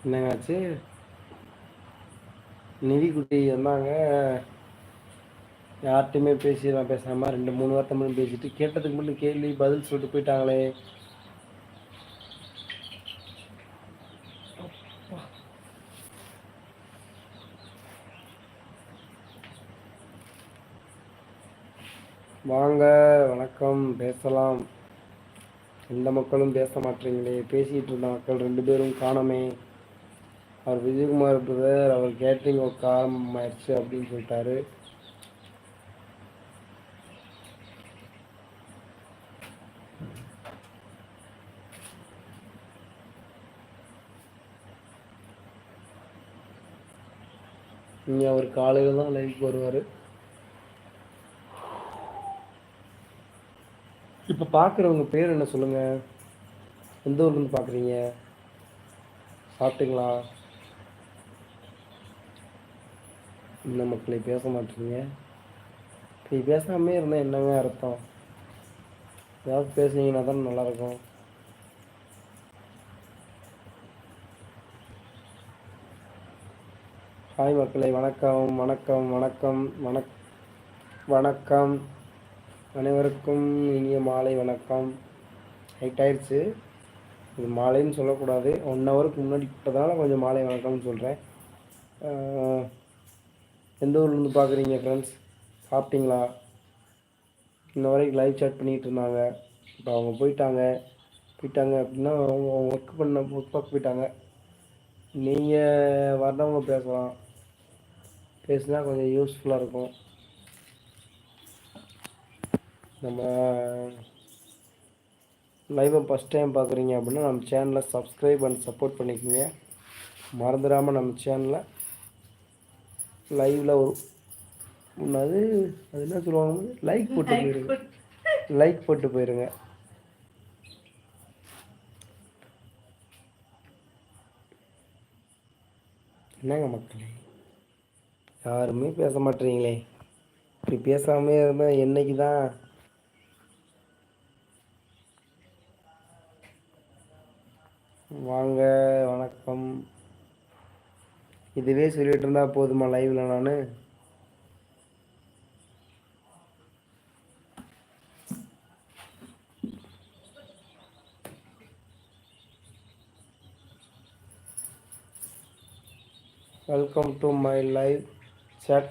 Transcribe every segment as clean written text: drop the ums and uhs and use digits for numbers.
என்னங்காச்சு? நிதிக்குட்டி வந்தாங்க. யார்கிட்டையுமே பேசாமல் 2-3 வார்த்தை மட்டும் பேசிட்டு கேட்டதுக்கு மட்டும் கேள்வி பதில் சொல்லிட்டு போயிட்டாங்களே. வாங்க, வணக்கம், பேசலாம். எந்த மக்களும் பேச மாட்டீங்களே. பேசிகிட்டு இருந்த மக்கள் 2 பேரும் காணோமே. அவர் விஜயகுமார் பிரதர், அவர் கேட்டரிங் ஒர்க் ஆரம்பமாயிடுச்சு அப்படின்னு சொல்லிட்டாரு. இனி அவர் காலையில் தான் லைவுக்கு வருவார். இப்போ பார்க்குறவங்க பேர் என்ன சொல்லுங்கள்? எந்த ஊர்லேருந்து பார்க்குறீங்க? சாப்பிட்டீங்களா? இந்த மக்களை பேச மாட்டீங்க. இப்போ பேசாமே இருந்தால் என்னங்க அர்த்தம்? ஏதாவது பேசுனீங்கன்னா தான் நல்லாயிருக்கும். ஹாய் மக்களை, வணக்கம் வணக்கம் வணக்கம் வணக்கம் அனைவருக்கும் இனிய மாலை வணக்கம். ஹைட் ஆயிடுச்சு, இது மாலைன்னு சொல்லக்கூடாது. 1 ஹவருக்கு முன்னாடி விட்டதால கொஞ்சம் மாலை வணக்கம்னு சொல்கிறேன். எந்த ஊர்லேருந்து பார்க்குறீங்க ஃப்ரெண்ட்ஸ்? சாப்பிட்டீங்களா? இன்ன வரைக்கும் லைவ் சாட் பண்ணிகிட்டு இருந்தாங்க. இப்போ அவங்க போயிட்டாங்க அப்படின்னா அவங்க ஒர்க் பார்க்க போயிட்டாங்க. நீங்கள் வர்றவங்க பேசலாம். பேசினா கொஞ்சம் யூஸ்ஃபுல்லாக இருக்கும். நம்ம லைவை ஃபஸ்ட் டைம் பார்க்குறீங்க அப்படின்னா நம்ம சேனலை சப்ஸ்கிரைப் அண்ட் சப்போர்ட் பண்ணிக்கோங்க. மறந்துடாமல் நம்ம சேனலை லைவில் அது என்ன சொல்லுவாங்க, லைக் போட்டு போயிருங்க. என்னங்க மக்களே, யாருமே பேச மாட்டேறீங்களே. இப்படி பேசாமே இருந்தால் என்னைக்கு தான்? வாங்க, வணக்கம். இதுவே சொல்லிட்டு இருந்தா போதுமா லைவ்ல? நான் welcome to my live chat.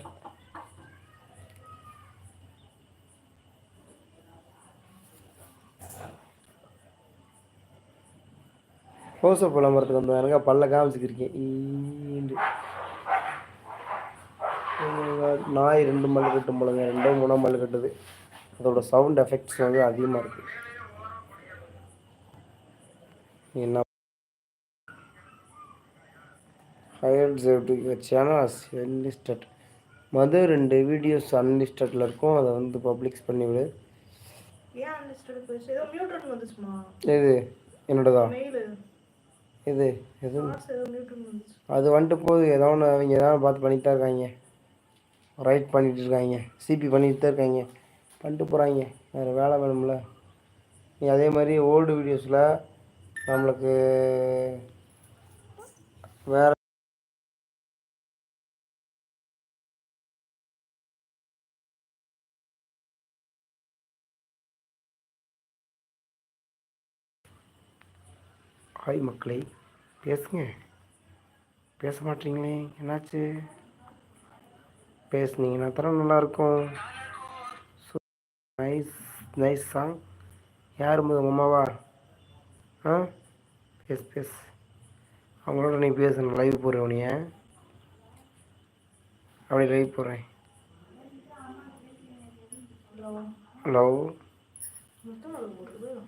Closeup விளம்பரத்துக்கு வந்து எனக்கு பல்ல காமிச்சிக்கிருக்கேன். நாய் 2 மல்லு கட்டும் போலங்க, 2-3 மல்லு கட்டுது. அதோட சவுண்ட் எஃபெக்ட்ஸ் வந்து அதிகமாக இருக்குது. என்ன ஹையர் சேனல்ஸ் அன்லிஸ்டட் மது 2 வீடியோஸ் அன்லிஸ்டடில் இருக்கும். அதை வந்து பப்ளிக்ஸ் பண்ணிவிடு. எது என்னோடதா? எது அது வந்துட்டு போகுது. ஏதோ ஒன்று அவங்க ஏதாவது பார்த்து பண்ணிட்டு தான் இருக்காங்க. ரைட் பண்ணிகிட்டு இருக்காங்க, சிபி பண்ணிட்டு தான் இருக்காங்க, பண்ணிட்டு போகிறாங்க. வேறு வேலை வேணும்ல. நீ அதே மாதிரி ஓல்டு வீடியோஸில் நம்மளுக்கு வேறு ஹாய் மக்களை, பேசுங்க. பேச மாட்டீங்களே, என்னாச்சு? பேசுனீங்கன்னா தரம் நல்லாயிருக்கும். Nice nice song. யார் அம்மாவா? பேசு. அவங்களோட நீ பேசணும். லைவ் போடுறேன் உனிய. அப்படி லைவ் போடுறேன். ஹலோ,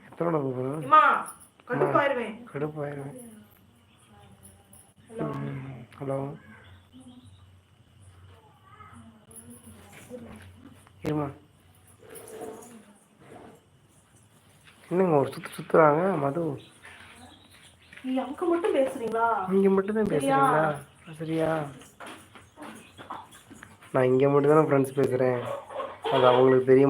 எத்தனை போடுறேன்? கடுப்பாயிருவேன். ஹலோ, இருமா. என்னங்க ஒரு சுற்றுறாங்க மது? இங்கே மட்டும்தான் பேசுகிறீங்களா? சரியா, நான் இங்கே மட்டும்தானே ஃப்ரெண்ட்ஸ் பேசுகிறேன். அது அவங்களுக்கு தெரியும்.